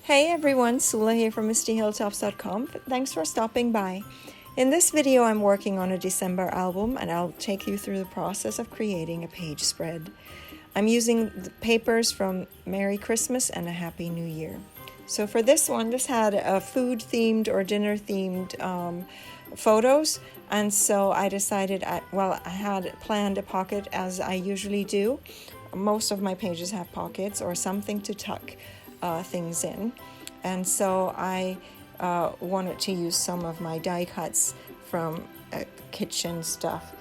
Hey everyone, Sula here from MistyHilltops.com. Thanks for stopping by. In this video, I'm working on a December album and I'll take you through the process of creating a page spread. I'm using the papers from Merry Christmas and a Happy New Year. So for this one, this had a food themed or dinner themed photos, and so I decided, I had planned a pocket as I usually do. Most of my pages have pockets or something to tuck things in, and so I wanted to use some of my die cuts from kitchen stuff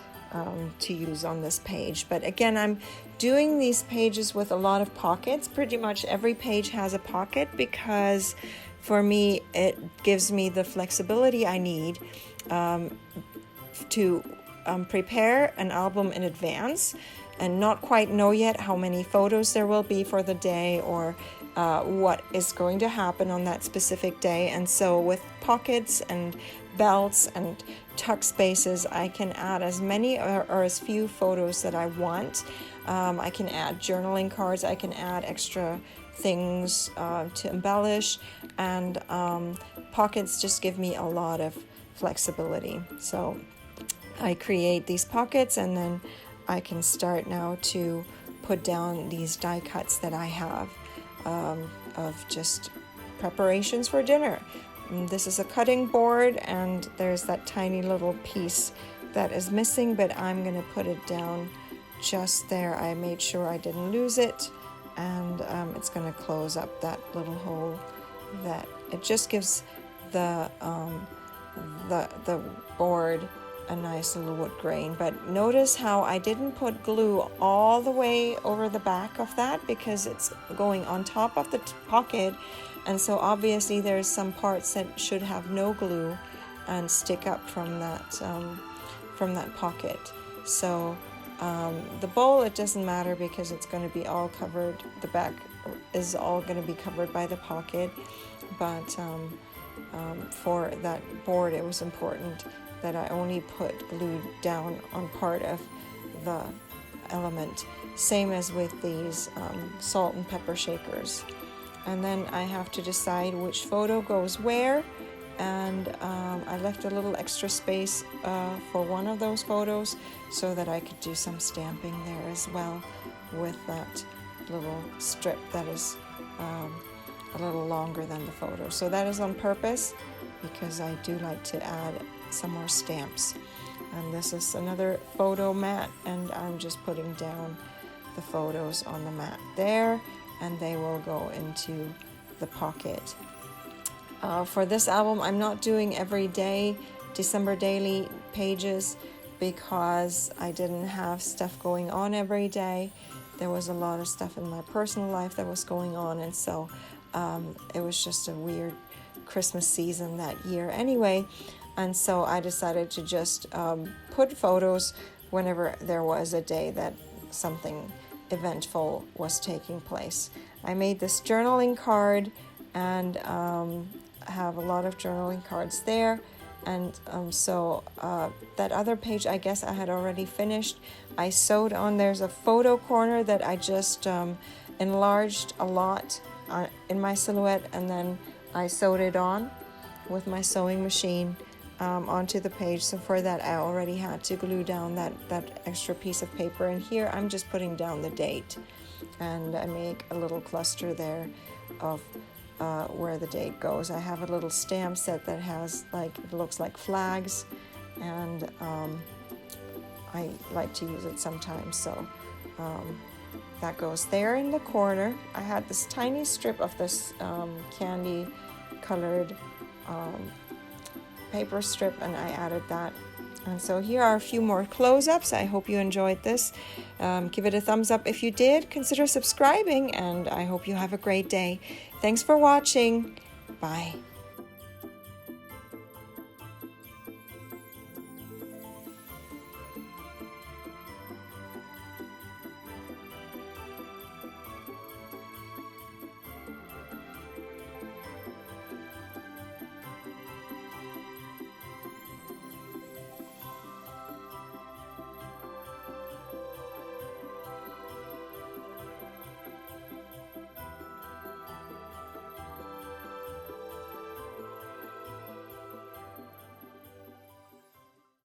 to use on this page. But again, I'm doing these pages with a lot of pockets. Pretty much every page has a pocket because for me it gives me the flexibility I need to prepare an album in advance and not quite know yet how many photos there will be for the day or what is going to happen on that specific day. And so with pockets and belts and tuck spaces, I can add as many or as few photos that I want. I can add journaling cards, I can add extra things to embellish, and pockets just give me a lot of flexibility. So I create these pockets, and then I can start now to put down these die cuts that I have of just preparations for dinner. This is a cutting board, and there's that tiny little piece that is missing, but I'm going to put it down just there. I made sure I didn't lose it, and it's going to close up that little hole. That it just gives the board a nice little wood grain. But notice how I didn't put glue all the way over the back of that because it's going on top of the pocket, and so obviously there's some parts that should have no glue and stick up from that pocket. So the bowl, it doesn't matter because it's going to be all covered. The back is all going to be covered by the pocket, but for that board it was important that I only put glue down on part of the element. Same as with these salt and pepper shakers. And then I have to decide which photo goes where, and I left a little extra space for one of those photos so that I could do some stamping there as well with that little strip that is a little longer than the photo. So that is on purpose because I do like to add some more stamps. And this is another photo mat, and I'm just putting down the photos on the mat there, and they will go into the pocket. For this album, I'm not doing every day December daily pages because I didn't have stuff going on every day. There was a lot of stuff in my personal life that was going on, and so it was just a weird Christmas season that year anyway. And so I decided to just put photos whenever there was a day that something eventful was taking place. I made this journaling card, and have a lot of journaling cards there. And so that other page, I guess I had already finished. I sewed on, there's a photo corner that I just enlarged a lot in my silhouette, and then I sewed it on with my sewing machine onto the page. So for that I already had to glue down that extra piece of paper, and here I'm just putting down the date, and I make a little cluster there of where the date goes. I have a little stamp set that has it looks like flags, and I like to use it sometimes, so that goes there in the corner. I had this tiny strip of this candy colored paper strip, and I added that. And so here are a few more close-ups. I hope you enjoyed this. Give it a thumbs up if you did. Consider subscribing, and I hope you have a great day. Thanks for watching. Bye.